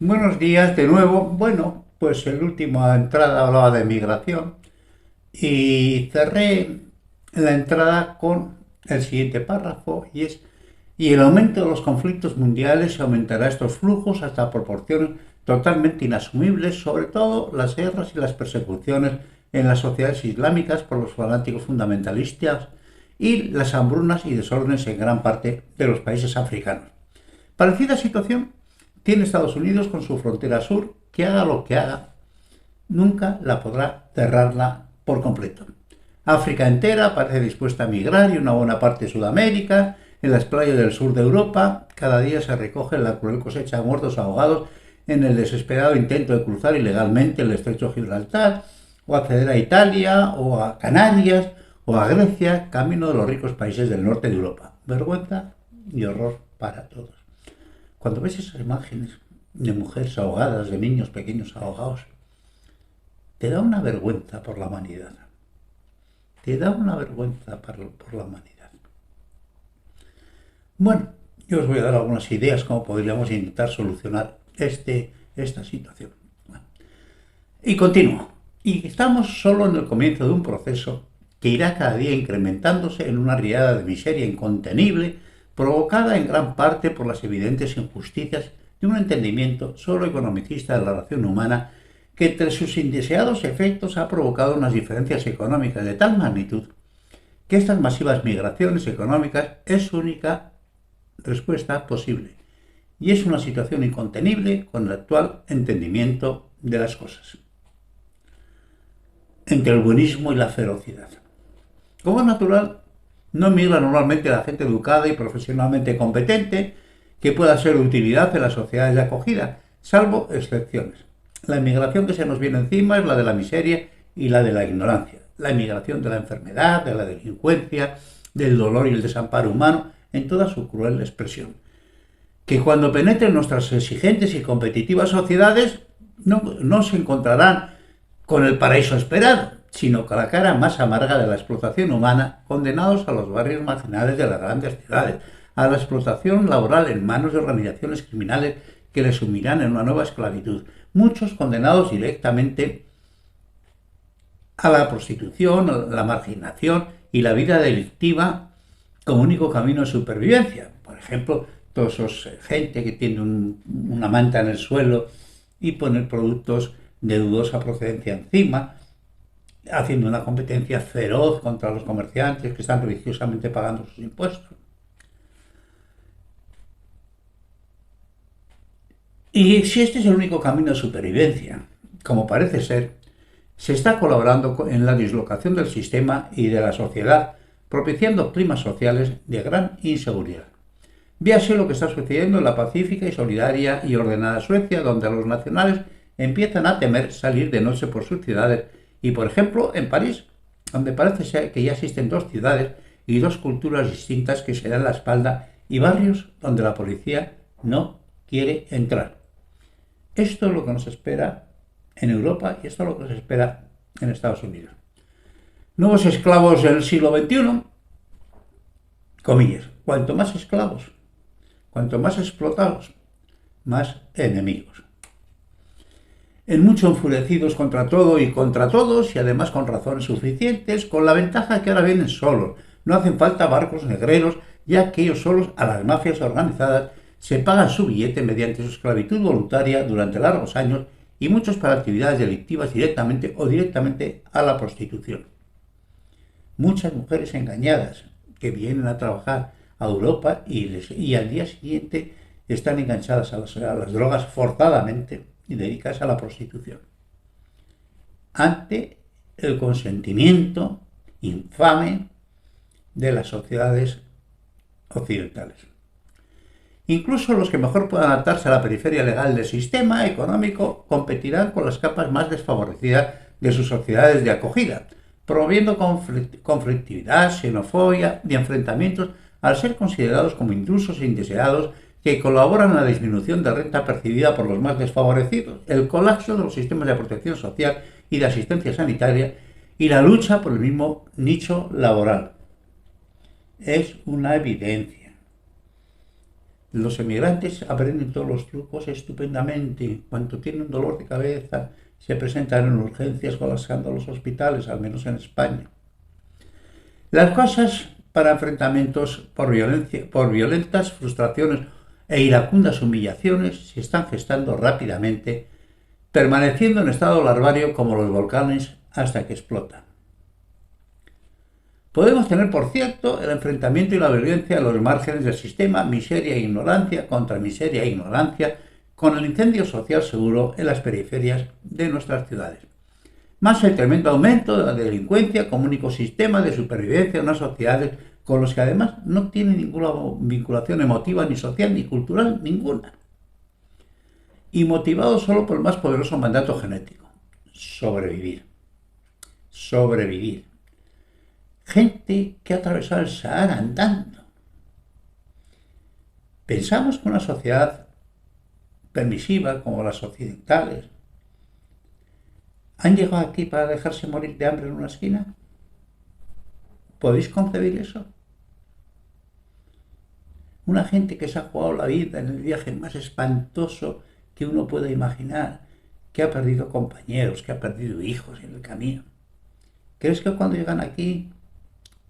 Buenos días de nuevo. Bueno, pues el última entrada hablaba de migración y cerré la entrada con el siguiente párrafo y el aumento de los conflictos mundiales aumentará estos flujos hasta proporciones totalmente inasumibles, sobre todo las guerras y las persecuciones en las sociedades islámicas por los fanáticos fundamentalistas y las hambrunas y desórdenes en gran parte de los países africanos. Parecida situación tiene Estados Unidos con su frontera sur, que haga lo que haga, nunca la podrá cerrarla por completo. África entera parece dispuesta a migrar y una buena parte de Sudamérica, en las playas del sur de Europa, cada día se recoge la cruel cosecha de muertos ahogados en el desesperado intento de cruzar ilegalmente el estrecho de Gibraltar, o acceder a Italia, o a Canarias, o a Grecia, camino de los ricos países del norte de Europa. Vergüenza y horror para todos. Cuando ves esas imágenes de mujeres ahogadas, de niños pequeños ahogados, te da una vergüenza por la humanidad. Te da una vergüenza por la humanidad. Bueno, yo os voy a dar algunas ideas cómo podríamos intentar solucionar esta situación. Y continúo. Y estamos solo en el comienzo de un proceso que irá cada día incrementándose en una riada de miseria incontenible, provocada en gran parte por las evidentes injusticias de un entendimiento solo economicista de la relación humana que entre sus indeseados efectos ha provocado unas diferencias económicas de tal magnitud que estas masivas migraciones económicas es su única respuesta posible y es una situación incontenible con el actual entendimiento de las cosas, entre el buenismo y la ferocidad. Como es natural, no migra normalmente la gente educada y profesionalmente competente que pueda ser de utilidad en las sociedades de acogida, salvo excepciones. La inmigración que se nos viene encima es la de la miseria y la de la ignorancia. La inmigración de la enfermedad, de la delincuencia, del dolor y el desamparo humano en toda su cruel expresión. Que cuando penetren nuestras exigentes y competitivas sociedades no se encontrarán con el paraíso esperado, sino con la cara más amarga de la explotación humana, condenados a los barrios marginales de las grandes ciudades, a la explotación laboral en manos de organizaciones criminales que les sumirán en una nueva esclavitud, muchos condenados directamente a la prostitución, a la marginación y la vida delictiva como único camino de supervivencia. Por ejemplo, todos esos gente que tiene una manta en el suelo y poner productos de dudosa procedencia encima, haciendo una competencia feroz contra los comerciantes que están religiosamente pagando sus impuestos. Y si este es el único camino de supervivencia, como parece ser, se está colaborando en la dislocación del sistema y de la sociedad, propiciando climas sociales de gran inseguridad. Véase lo que está sucediendo en la pacífica y solidaria y ordenada Suecia, donde los nacionales empiezan a temer salir de noche por sus ciudades, y por ejemplo en París, donde parece ser que ya existen dos ciudades y dos culturas distintas que se dan la espalda y barrios donde la policía no quiere entrar. Esto es lo que nos espera en Europa y esto es lo que nos espera en Estados Unidos. Nuevos esclavos en el siglo XXI, comillas, cuanto más esclavos, cuanto más explotados, más enemigos. En mucho enfurecidos contra todo y contra todos, y además con razones suficientes, con la ventaja que ahora vienen solos. No hacen falta barcos negreros, ya que ellos solos a las mafias organizadas se pagan su billete mediante su esclavitud voluntaria durante largos años y muchos para actividades delictivas directamente o directamente a la prostitución. Muchas mujeres engañadas que vienen a trabajar a Europa y al día siguiente están enganchadas a las drogas forzadamente y dedicadas a la prostitución. Ante el consentimiento infame de las sociedades occidentales. Incluso los que mejor puedan adaptarse a la periferia legal del sistema económico competirán con las capas más desfavorecidas de sus sociedades de acogida, promoviendo conflictividad, xenofobia y enfrentamientos al ser considerados como intrusos e indeseados que colaboran en la disminución de renta percibida por los más desfavorecidos, el colapso de los sistemas de protección social y de asistencia sanitaria y la lucha por el mismo nicho laboral. Es una evidencia. Los emigrantes aprenden todos los trucos estupendamente. Cuando tienen un dolor de cabeza, se presentan en urgencias colapsando los hospitales, al menos en España. Las cosas para enfrentamientos por violentas frustraciones e iracundas humillaciones se están gestando rápidamente, permaneciendo en estado larvario como los volcanes hasta que explotan. Podemos tener, por cierto, el enfrentamiento y la violencia a los márgenes del sistema, miseria e ignorancia contra miseria e ignorancia, con el incendio social seguro en las periferias de nuestras ciudades. Más el tremendo aumento de la delincuencia como único sistema de supervivencia en unas sociedades con los que además no tienen ninguna vinculación emotiva, ni social, ni cultural, ninguna. Y motivados solo por el más poderoso mandato genético: sobrevivir. Sobrevivir. Gente que ha atravesado el Sahara andando. Pensamos que una sociedad permisiva como las occidentales han llegado aquí para dejarse morir de hambre en una esquina. ¿Podéis concebir eso? Una gente que se ha jugado la vida en el viaje más espantoso que uno pueda imaginar, que ha perdido compañeros, que ha perdido hijos en el camino. ¿Crees que cuando llegan aquí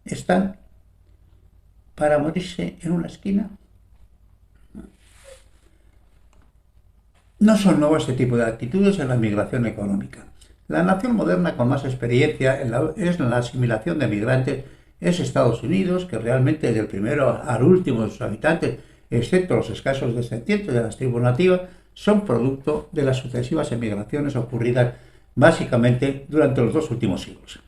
están para morirse en una esquina? No son nuevos este tipo de actitudes en la migración económica. La nación moderna con más experiencia en la asimilación de migrantes es Estados Unidos, que realmente desde el primero al último de sus habitantes, excepto los escasos descendientes de las tribus nativas, son producto de las sucesivas emigraciones ocurridas básicamente durante los 2 últimos siglos.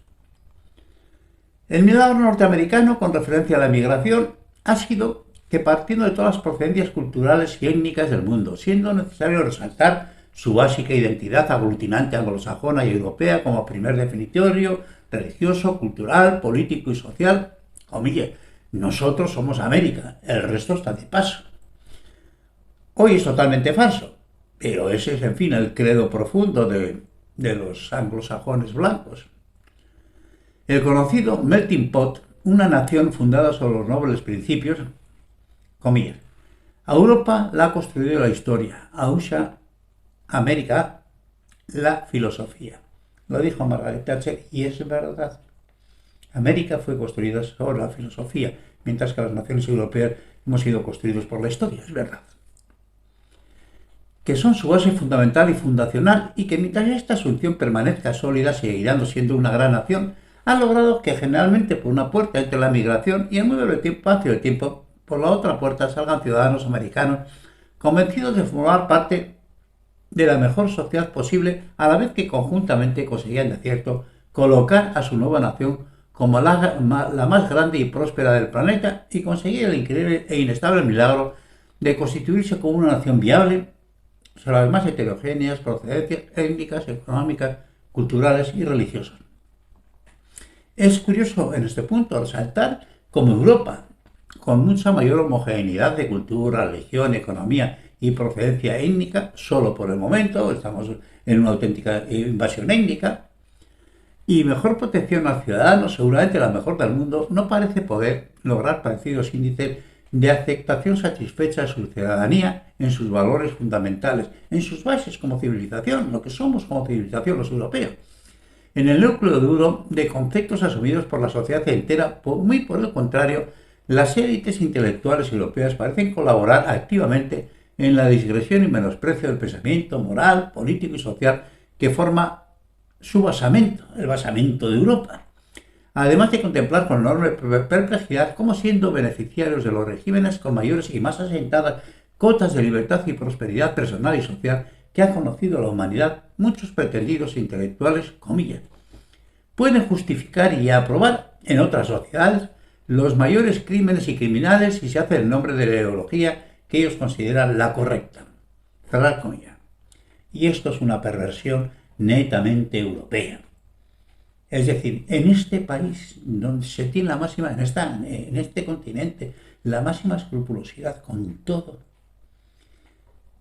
El milagro norteamericano con referencia a la migración ha sido que, partiendo de todas las procedencias culturales y étnicas del mundo, siendo necesario resaltar su básica identidad aglutinante anglosajona y europea como primer definitorio religioso, cultural, político y social, comillas, nosotros somos América, el resto está de paso. Hoy es totalmente falso, pero ese es, en fin, el credo profundo de los anglosajones blancos. El conocido melting pot, una nación fundada sobre los nobles principios, comillas, a Europa la ha construido la historia, a USA, América, la filosofía. Lo dijo Margaret Thatcher y es verdad. América fue construida sobre la filosofía, mientras que las naciones europeas hemos sido construidos por la historia, es verdad. Que son su base fundamental y fundacional, y que mientras esta asunción permanezca sólida seguirán siendo una gran nación, han logrado que generalmente por una puerta entre la migración y en muy breve espacio de tiempo por la otra puerta salgan ciudadanos americanos convencidos de formar parte de la mejor sociedad posible, a la vez que conjuntamente conseguían, de cierto, colocar a su nueva nación como la más grande y próspera del planeta y conseguir el increíble e inestable milagro de constituirse como una nación viable sobre las más heterogéneas procedencias étnicas, económicas, culturales y religiosas. Es curioso en este punto resaltar cómo Europa, con mucha mayor homogeneidad de cultura, religión, economía y procedencia étnica, solo por el momento, estamos en una auténtica invasión étnica, y mejor protección al ciudadano, seguramente la mejor del mundo, no parece poder lograr parecidos índices de aceptación satisfecha de su ciudadanía en sus valores fundamentales, en sus bases como civilización, lo que somos como civilización los europeos, en el núcleo duro de conceptos asumidos por la sociedad entera. Muy por el contrario, las élites intelectuales europeas parecen colaborar activamente en la digresión y menosprecio del pensamiento moral, político y social que forma su basamento, el basamento de Europa. Además de contemplar con enorme perplejidad cómo, siendo beneficiarios de los regímenes con mayores y más asentadas cotas de libertad y prosperidad personal y social que ha conocido la humanidad, muchos pretendidos intelectuales, comillas, pueden justificar y aprobar en otras sociedades los mayores crímenes y criminales si se hace en nombre de la ideología que ellos consideran la correcta. Cerrar comillas. Y esto es una perversión netamente europea. Es decir, en este país donde se tiene la máxima, en este continente, la máxima escrupulosidad con todo,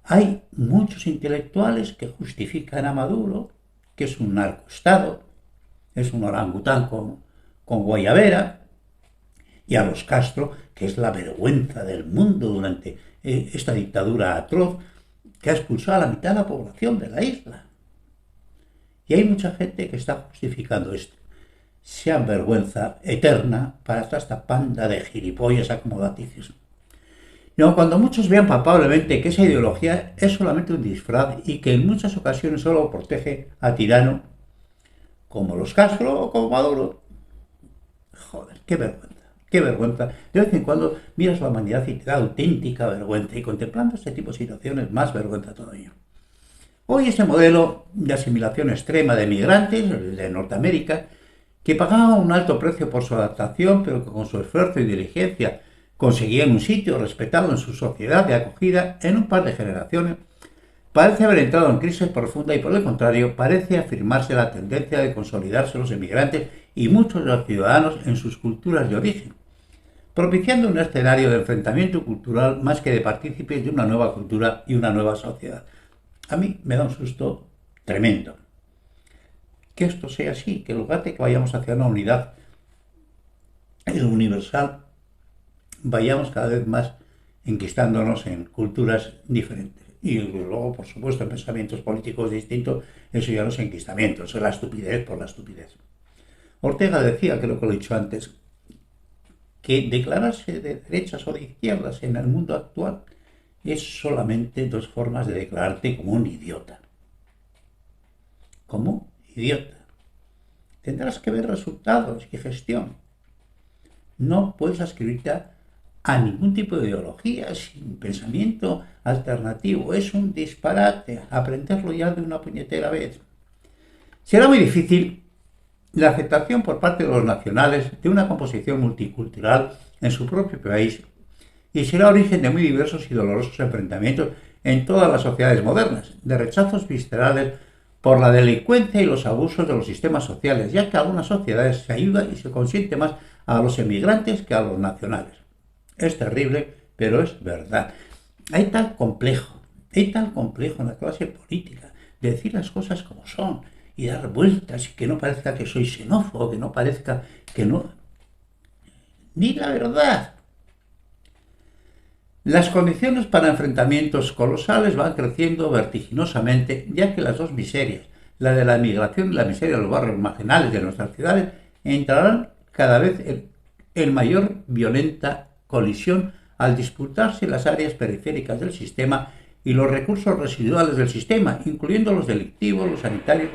hay muchos intelectuales que justifican a Maduro, que es un narcoestado, es un orangután con guayabera, y a los Castro, que es la vergüenza del mundo durante esta dictadura atroz que ha expulsado a la mitad de la población de la isla. Y hay mucha gente que está justificando esto. Sea vergüenza eterna para toda esta panda de gilipollas acomodaticios. No, cuando muchos vean palpablemente que esa ideología es solamente un disfraz y que en muchas ocasiones solo protege a tirano como los Castro o como Maduro. Joder, qué vergüenza, qué vergüenza. De vez en cuando miras la humanidad y te da auténtica vergüenza, y contemplando este tipo de situaciones más vergüenza todavía. Hoy ese modelo de asimilación extrema de migrantes, el de Norteamérica, que pagaban un alto precio por su adaptación, pero que con su esfuerzo y diligencia conseguían un sitio respetado en su sociedad de acogida en un par de generaciones, parece haber entrado en crisis profunda y, por el contrario, parece afirmarse la tendencia de consolidarse los emigrantes y muchos de los ciudadanos en sus culturas de origen, propiciando un escenario de enfrentamiento cultural más que de partícipes de una nueva cultura y una nueva sociedad. A mí me da un susto tremendo que esto sea así, que en lugar de que vayamos hacia una unidad universal, vayamos cada vez más enquistándonos en culturas diferentes. Y luego, por supuesto, en pensamientos políticos distintos, eso ya no es enquistamiento, eso es la estupidez por la estupidez. Ortega decía, creo que lo he dicho antes, que declararse de derechas o de izquierdas en el mundo actual es solamente dos formas de declararte como un idiota. Como idiota. Tendrás que ver resultados y gestión. No puedes ascribirte a ningún tipo de ideología sin pensamiento alternativo. Es un disparate. Aprenderlo ya de una puñetera vez. Será muy difícil la aceptación por parte de los nacionales de una composición multicultural en su propio país, y será origen de muy diversos y dolorosos enfrentamientos en todas las sociedades modernas, de rechazos viscerales por la delincuencia y los abusos de los sistemas sociales, ya que en algunas sociedades se ayuda y se consiente más a los emigrantes que a los nacionales. Es terrible, pero es verdad. Hay tal complejo en la clase política de decir las cosas como son y dar vueltas y que no parezca que soy xenófobo, que no parezca que no... Ni la verdad. Las condiciones para enfrentamientos colosales van creciendo vertiginosamente, ya que las dos miserias, la de la emigración y la miseria de los barrios marginales de nuestras ciudades, entrarán cada vez en mayor violenta colisión al disputarse las áreas periféricas del sistema y los recursos residuales del sistema, incluyendo los delictivos, los sanitarios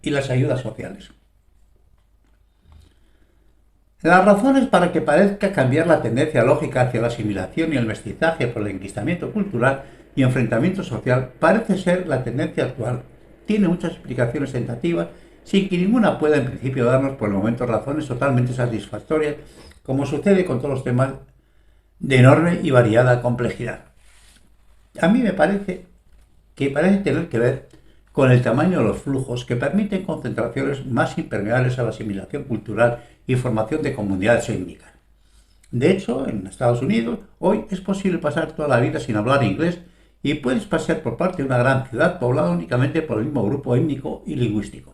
y las ayudas sociales. Las razones para que parezca cambiar la tendencia lógica hacia la asimilación y el mestizaje por el enquistamiento cultural y enfrentamiento social parece ser la tendencia actual. Tiene muchas explicaciones tentativas, sin que ninguna pueda en principio darnos por el momento razones totalmente satisfactorias, como sucede con todos los temas de enorme y variada complejidad. A mí me parece que parece tener que ver con el tamaño de los flujos que permiten concentraciones más impermeables a la asimilación cultural y formación de comunidades étnicas. De hecho, en Estados Unidos, hoy es posible pasar toda la vida sin hablar inglés y puedes pasear por parte de una gran ciudad poblada únicamente por el mismo grupo étnico y lingüístico.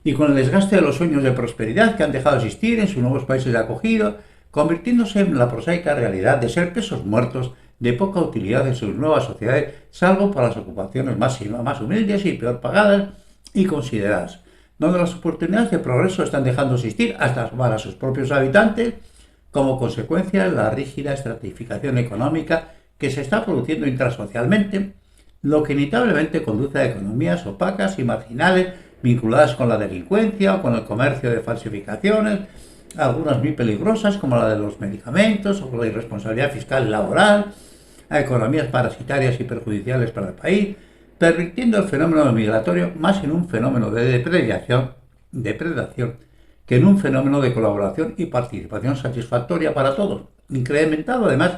Y con el desgaste de los sueños de prosperidad que han dejado de existir en sus nuevos países de acogida, convirtiéndose en la prosaica realidad de ser pesos muertos de poca utilidad en sus nuevas sociedades, salvo para las ocupaciones más humildes y peor pagadas y consideradas, donde las oportunidades de progreso están dejando de existir hasta para sus propios habitantes, como consecuencia de la rígida estratificación económica que se está produciendo intrasocialmente, lo que inevitablemente conduce a economías opacas y marginales vinculadas con la delincuencia o con el comercio de falsificaciones, algunas muy peligrosas como la de los medicamentos o la irresponsabilidad fiscal y laboral, a economías parasitarias y perjudiciales para el país, pervirtiendo el fenómeno migratorio más en un fenómeno de depredación que en un fenómeno de colaboración y participación satisfactoria para todos, incrementado además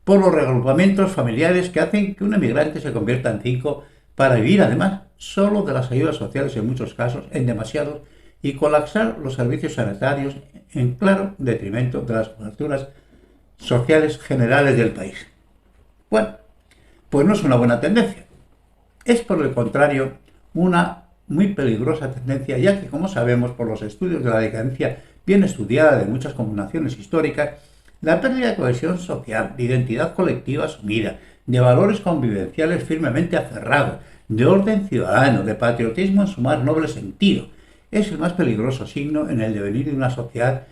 por los reagrupamientos familiares que hacen que un emigrante se convierta en 5 para vivir además solo de las ayudas sociales en muchos casos, en demasiados, y colapsar los servicios sanitarios en claro detrimento de las coberturas sociales generales del país. Bueno, pues no es una buena tendencia. Es por el contrario una muy peligrosa tendencia, ya que, como sabemos por los estudios de la decadencia bien estudiada de muchas combinaciones históricas, la pérdida de cohesión social, de identidad colectiva asumida, de valores convivenciales firmemente aferrados, de orden ciudadano, de patriotismo en su más noble sentido, es el más peligroso signo en el devenir de una sociedad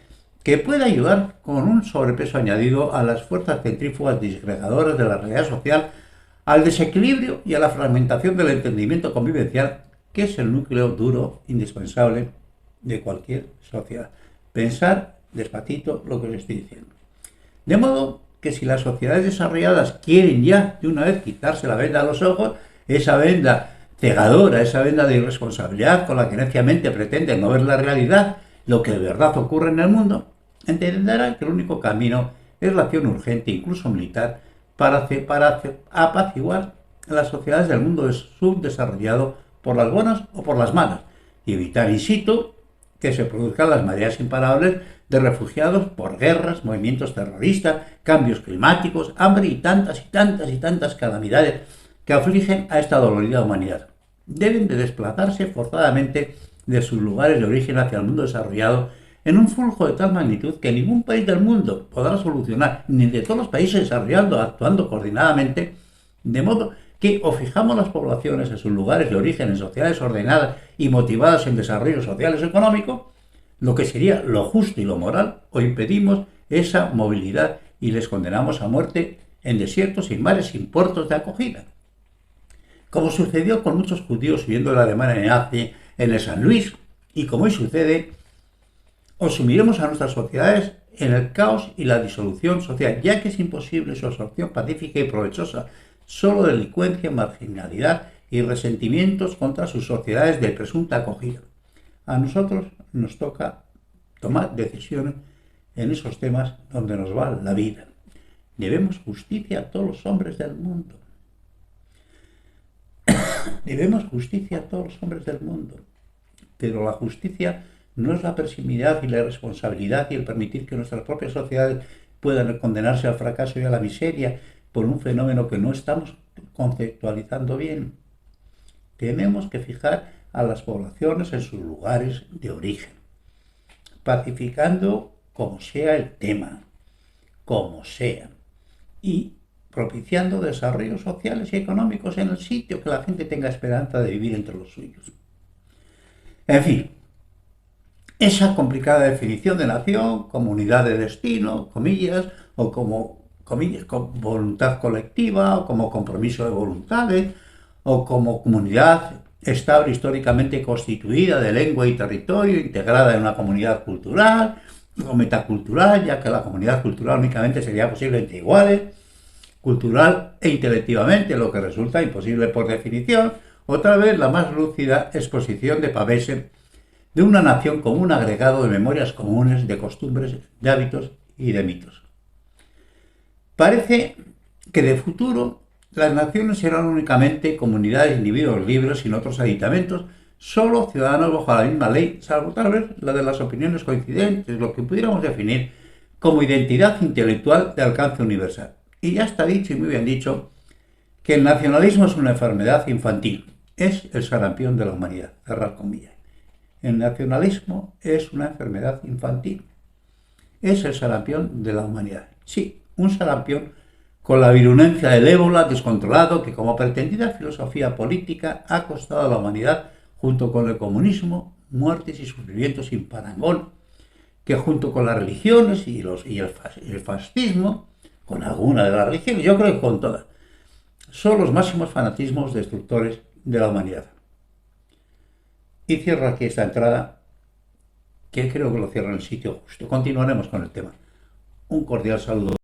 que puede ayudar con un sobrepeso añadido a las fuerzas centrífugas disgregadoras de la realidad social, al desequilibrio y a la fragmentación del entendimiento convivencial, que es el núcleo duro indispensable de cualquier sociedad. Pensar despacito lo que os estoy diciendo. De modo que si las sociedades desarrolladas quieren ya de una vez quitarse la venda a los ojos, esa venda cegadora, esa venda de irresponsabilidad con la que neciamente pretenden no ver la realidad, lo que de verdad ocurre en el mundo, entenderán que el único camino es la acción urgente, incluso militar, para apaciguar las sociedades del mundo subdesarrollado por las buenas o por las malas, y evitar in situ que se produzcan las mareas imparables de refugiados por guerras, movimientos terroristas, cambios climáticos, hambre y tantas calamidades que afligen a esta dolorida humanidad. Deben de desplazarse forzadamente de sus lugares de origen hacia el mundo desarrollado en un flujo de tal magnitud que ningún país del mundo podrá solucionar, ni de todos los países desarrollados actuando coordinadamente, de modo que o fijamos las poblaciones en sus lugares de origen en sociedades ordenadas y motivadas en desarrollo social y económico, lo que sería lo justo y lo moral, o impedimos esa movilidad y les condenamos a muerte en desiertos, sin mares, sin puertos de acogida. Como sucedió con muchos judíos huyendo de la Alemania nazi en el San Luis, y como hoy sucede, o sumiremos a nuestras sociedades en el caos y la disolución social, ya que es imposible su absorción pacífica y provechosa, solo delincuencia, marginalidad y resentimientos contra sus sociedades de presunta acogida. A nosotros nos toca tomar decisiones en esos temas donde nos va la vida. Debemos justicia a todos los hombres del mundo. Debemos justicia a todos los hombres del mundo. Pero la justicia no es la permisividad y la responsabilidad y el permitir que nuestras propias sociedades puedan condenarse al fracaso y a la miseria por un fenómeno que no estamos conceptualizando bien. Tenemos que fijar a las poblaciones en sus lugares de origen, pacificando como sea el tema, como sea, y propiciando desarrollos sociales y económicos en el sitio, que la gente tenga esperanza de vivir entre los suyos. En fin, esa complicada definición de nación como unidad de destino, comillas, o como, comillas, con voluntad colectiva, o como compromiso de voluntades, o como comunidad estable históricamente constituida de lengua y territorio, integrada en una comunidad cultural, o metacultural, ya que la comunidad cultural únicamente sería posible entre iguales, cultural e intelectivamente, lo que resulta imposible por definición. Otra vez la más lúcida exposición de Pavese de una nación como un agregado de memorias comunes, de costumbres, de hábitos y de mitos. Parece que de futuro las naciones serán únicamente comunidades de individuos libres sin otros aditamentos, solo ciudadanos bajo la misma ley, salvo tal vez la de las opiniones coincidentes, lo que pudiéramos definir como identidad intelectual de alcance universal. Y ya está dicho y muy bien dicho que el nacionalismo es una enfermedad infantil, es el sarampión de la humanidad, cerrar comillas. El nacionalismo es una enfermedad infantil, es el sarampión de la humanidad. Sí, un sarampión con la virulencia del ébola descontrolado que, como pretendida filosofía política, ha costado a la humanidad, junto con el comunismo, muertes y sufrimientos sin parangón, que junto con las religiones y el fascismo, con alguna de las religiones, yo creo que con todas, son los máximos fanatismos destructores de la humanidad. Y cierro aquí esta entrada, que creo que lo cierro en el sitio justo. Continuaremos con el tema. Un cordial saludo.